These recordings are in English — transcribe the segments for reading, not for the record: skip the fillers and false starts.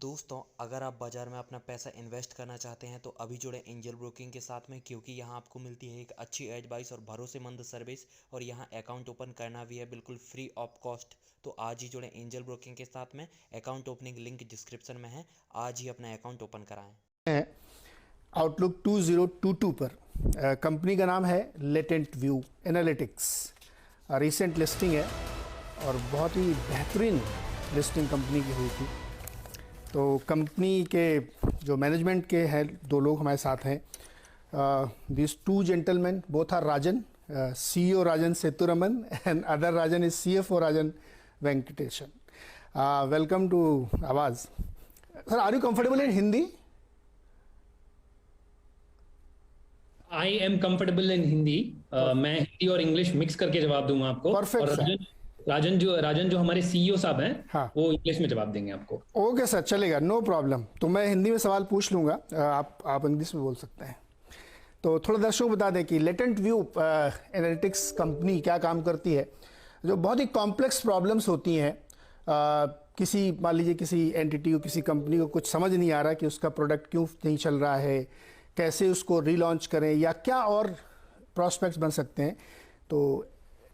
दोस्तों, अगर आप बाज़ार में अपना पैसा इन्वेस्ट करना चाहते हैं तो अभी जुड़े एंजल ब्रोकिंग के साथ में, क्योंकि यहाँ आपको मिलती है एक अच्छी एडवाइस और भरोसेमंद सर्विस, और यहाँ अकाउंट ओपन करना भी है बिल्कुल फ्री ऑफ कॉस्ट। तो आज ही जुड़े एंजल ब्रोकिंग के साथ में। अकाउंट ओपनिंग लिंक डिस्क्रिप्शन में है। आज ही अपना अकाउंट ओपन कराएं। आउटलुक 2022 पर कंपनी का नाम है latent view analytics. Recent listing है और बहुत ही बेहतरीन लिस्टिंग कंपनी की हुई थी। तो कंपनी के जो मैनेजमेंट के हैं दो लोग हमारे साथ हैं। This two gentleman both are Rajan, CEO Rajan Sethuraman and other Rajan is CFO Rajan Venkatesan. Welcome to Awaaz. Sir, are you comfortable in Hindi? I am comfortable in Hindi. मैं हिंदी और इंग्लिश मिक्स करके जवाब दूंगा आपको। परफेक्ट। और राजन जो हमारे CEO साहब हैं, हाँ, वो इंग्लिश में जवाब देंगे आपको। ओके सर, चलेगा, नो प्रॉब्लम। तो मैं हिंदी में सवाल पूछ लूँगा, आप इंग्लिश में बोल सकते हैं। तो थोड़ा दर्शकों को बता दें कि लेटेंट व्यू एनालिटिक्स कंपनी क्या काम करती है। जो बहुत ही कॉम्प्लेक्स प्रॉब्लम्स होती हैं, किसी मान लीजिए किसी एंटिटी को, किसी कंपनी को कुछ समझ नहीं आ रहा कि उसका प्रोडक्ट क्यों नहीं चल रहा है, कैसे उसको रीलॉन्च करें या क्या और प्रॉस्पेक्ट्स बन सकते हैं, तो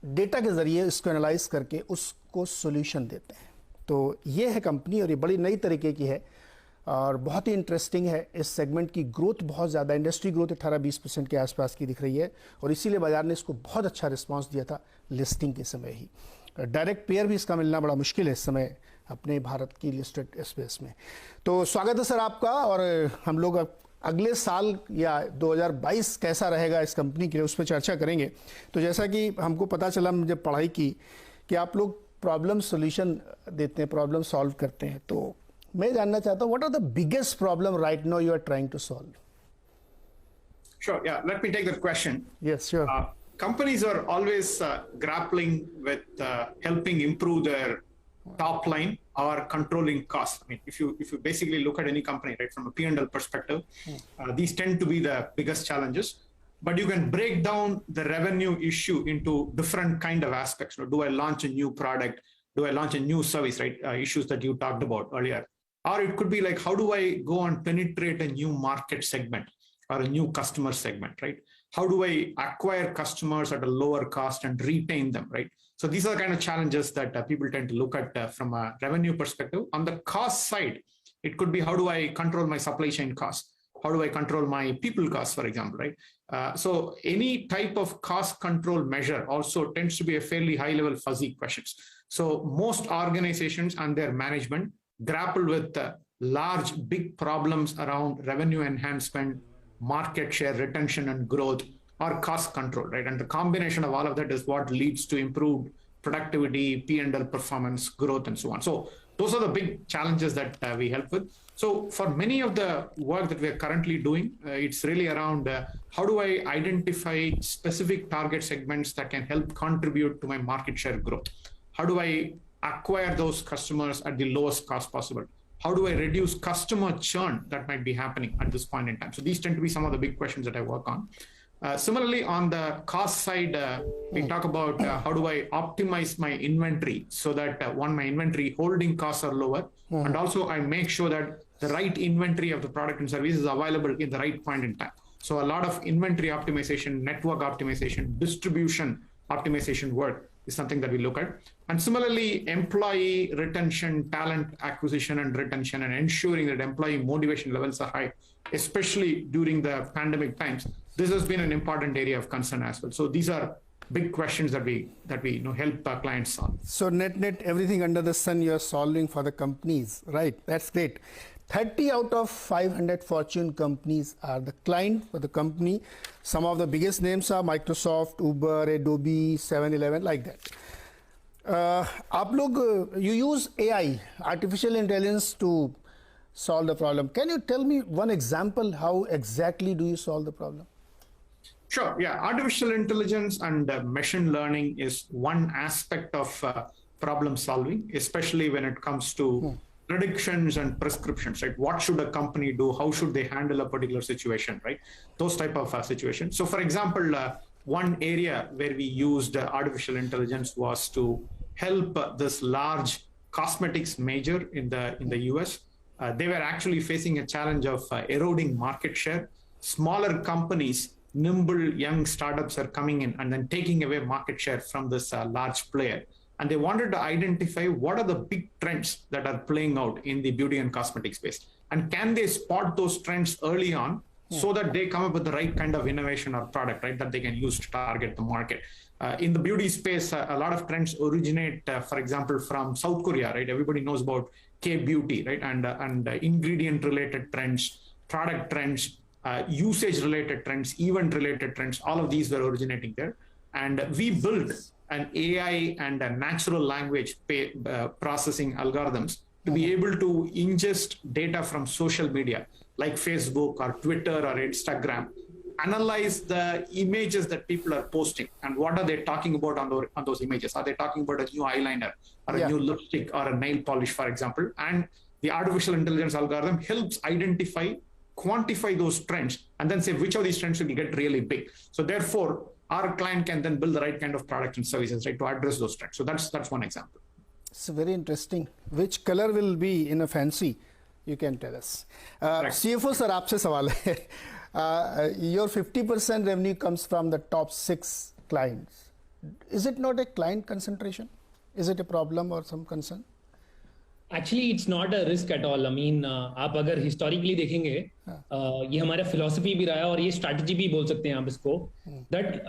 डेटा के ज़रिए इसको एनालाइज करके उसको सॉल्यूशन देते हैं। तो ये है कंपनी और ये बड़ी नई तरीके की है और बहुत ही इंटरेस्टिंग है। इस सेगमेंट की ग्रोथ बहुत ज़्यादा, इंडस्ट्री ग्रोथ 18-20% के आसपास की दिख रही है और इसीलिए बाजार ने इसको बहुत अच्छा रिस्पांस दिया था लिस्टिंग के समय ही। डायरेक्ट पेयर भी इसका मिलना बड़ा मुश्किल है इस समय अपने भारत की लिस्टेड स्पेस में। तो स्वागत है सर आपका। और हम लोग अगले साल या 2022 कैसा रहेगा इस कंपनी के लिए, उस पर चर्चा करेंगे। तो जैसा कि हमको पता चला, मुझे पढ़ाई की कि आप लोग प्रॉब्लम सॉल्यूशन देते हैं, प्रॉब्लम सॉल्व करते हैं। तो मैं जानना चाहता हूँ, what are the biggest problem right now you are trying to solve? Sure, yeah, let me take that question. Yes, sure. Companies are always grappling with helping improve their top line or controlling costs. I mean, if you basically look at any company, right, from a P&L perspective, these tend to be the biggest challenges. But you can break down the revenue issue into different kind of aspects. Do I launch a new product? Do I launch a new service, right? Issues that you talked about earlier. Or it could be like, how do I go and penetrate a new market segment or a new customer segment, right? How do I acquire customers at a lower cost and retain them, right? So these are the kind of challenges that people tend to look at from a revenue perspective. On the cost side, it could be, how do I control my supply chain costs? How do I control my people costs, for example, right? So any type of cost control measure also tends to be a fairly high level fuzzy questions. So most organizations and their management grapple with large, big problems around revenue enhancement, market share, retention and growth, or cost control, right? And the combination of all of that is what leads to improved productivity, P&L performance, growth, and so on. So those are the big challenges that we help with. So for many of the work that we are currently doing, it's really around how do I identify specific target segments that can help contribute to my market share growth? How do I acquire those customers at the lowest cost possible? How do I reduce customer churn that might be happening at this point in time? So these tend to be some of the big questions that I work on. Similarly, on the cost side, we talk about how do I optimize my inventory so that one, my inventory holding costs are lower, and also I make sure that the right inventory of the product and service is available in the right point in time. So a lot of inventory optimization, network optimization, distribution optimization work is something that we look at. And similarly, employee retention, talent acquisition and retention, and ensuring that employee motivation levels are high, especially during the pandemic times. This has been an important area of concern as well. So these are big questions that we help our clients solve. So net everything under the sun you're solving for the companies, right? That's great. 30 out of 500 Fortune companies are the client for the company. Some of the biggest names are Microsoft, Uber, Adobe, 7-Eleven, like that. आप लोग, you use AI, artificial intelligence, to solve the problem. Can you tell me one example? How exactly do you solve the problem? Sure. Yeah. Artificial intelligence and machine learning is one aspect of problem solving, especially when it comes to predictions and prescriptions, right? What should a company do? How should they handle a particular situation, right? Those type of situations. So for example, one area where we used artificial intelligence was to help this large cosmetics major in the US they were actually facing a challenge of eroding market share. Smaller companies, nimble young startups are coming in and then taking away market share from this large player. And they wanted to identify what are the big trends that are playing out in the beauty and cosmetic space. And can they spot those trends early on so that they come up with the right kind of innovation or product, right, that they can use to target the market. In the beauty space, a lot of trends originate, for example, from South Korea, right? Everybody knows about K-beauty, right? And ingredient-related trends, product trends, usage-related trends, event-related trends, all of these were originating there. And we built an AI and a natural language processing algorithms to be able to ingest data from social media like Facebook or Twitter or Instagram, analyze the images that people are posting and what are they talking about on those images. Are they talking about a new eyeliner or a new lipstick or a nail polish, for example? And the artificial intelligence algorithm helps identify, quantify those trends, and then say which of these trends will get really big. So therefore, our client can then build the right kind of products and services, right, to address those trends. So that's one example. It's very interesting. Which color will be in a fancy? You can tell us. CFO sir, आपसे सवाल है. Your 50% revenue comes from the top 6 clients. Is it not a client concentration? Is it a problem or some concern? Actually, it's not a risk at all. I mean, आप अगर historically देखेंगे, ये हमारा philosophy भी रहा है और ये strategy भी बोल सकते हैं आप इसको. That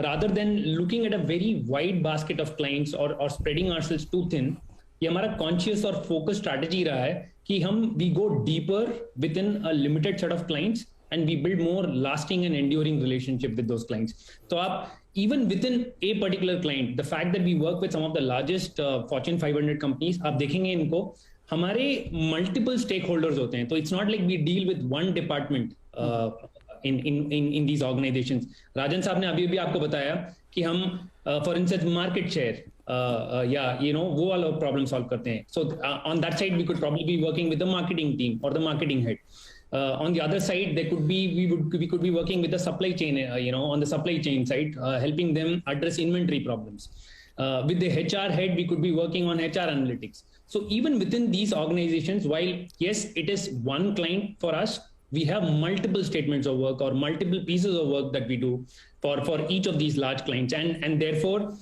rather than looking at a very wide basket of clients or spreading ourselves too thin, ये हमारा conscious और focused strategy रहा है कि हम we go deeper within a limited set of clients and we build more lasting and enduring relationship with those clients. So आप even within a particular client, the fact that we work with some of the largest Fortune 500 companies, आप देखेंगे इनको हमारे multiple stakeholders होते हैं. So it's not like we deal with one department in these organizations. राजन साहब ने अभी आपको बताया कि हम for instance market share वो वाला problem solve करते हैं. So on that side we could probably be working with the marketing team or the marketing head. On the other side, there could be we could be working with the supply chain, on the supply chain side, helping them address inventory problems. With the HR head, we could be working on HR analytics. So even within these organizations, while yes, it is one client for us, we have multiple statements of work or multiple pieces of work that we do for each of these large clients, and therefore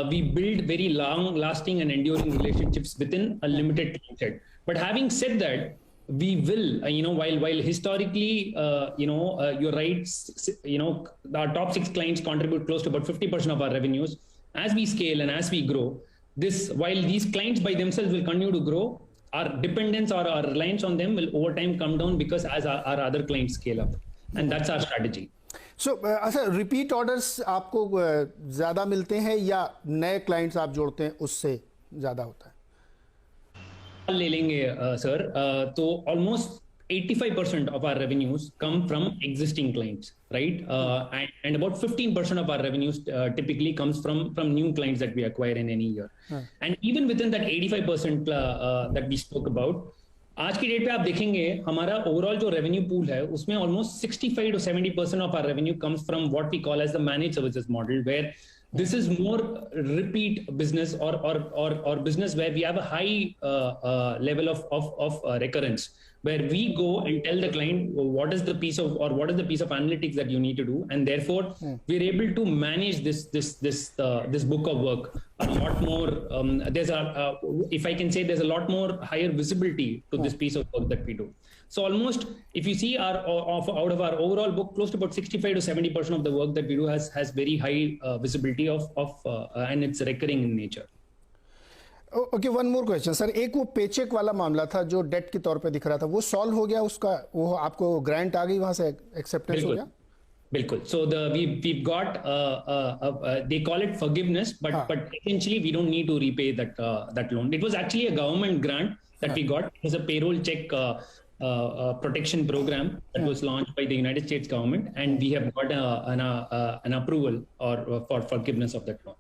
we build very long-lasting and enduring relationships within a limited client set. But having said that, we will, while historically, you're right, our top 6 clients contribute close to about 50% of our revenues. As we scale and as we grow, while these clients by themselves will continue to grow, our dependence or our reliance on them will over time come down because as our other clients scale up. And that's our strategy. So, repeat orders आपको ज़्यादा मिलते हैं या नए clients आप जोड़ते हैं उससे ज़्यादा होता है? ले लेंगे सर, तो almost 85% of our revenues come from existing clients, right? And about 15% of our revenues typically comes from new clients that we acquire in any year. And even within that 85% that we spoke about, आज की date पे आप देखेंगे हमारा overall जो revenue pool है उसमें almost 65 to 70% of our revenue comes from what we call as the managed services model, where this is more repeat business or business where we have a high level of recurrence, where we go and tell the client what is the piece of analytics that you need to do, and therefore we're able to manage this book of work a lot more. If I can say, there's a lot more higher visibility to this piece of work that we do. So almost, if you see out of our overall book, close to about 65 to 70% of the work that we do has very high visibility and it's recurring in nature. Okay, one more question, sir. एक वो paycheque वाला मामला था जो date के तौर पे दिख रहा था, वो सॉल्व हो गया उसका? वो आपको ग्रांट आ गई वहां से, एक्सेप्टेंस हो गया? बिल्कुल. So we've got they call it forgiveness, but essentially we don't need to repay that loan. It was actually a government grant that we got. It was a payroll check protection program that was launched by the United States government, and we have got an approval for forgiveness of that loan.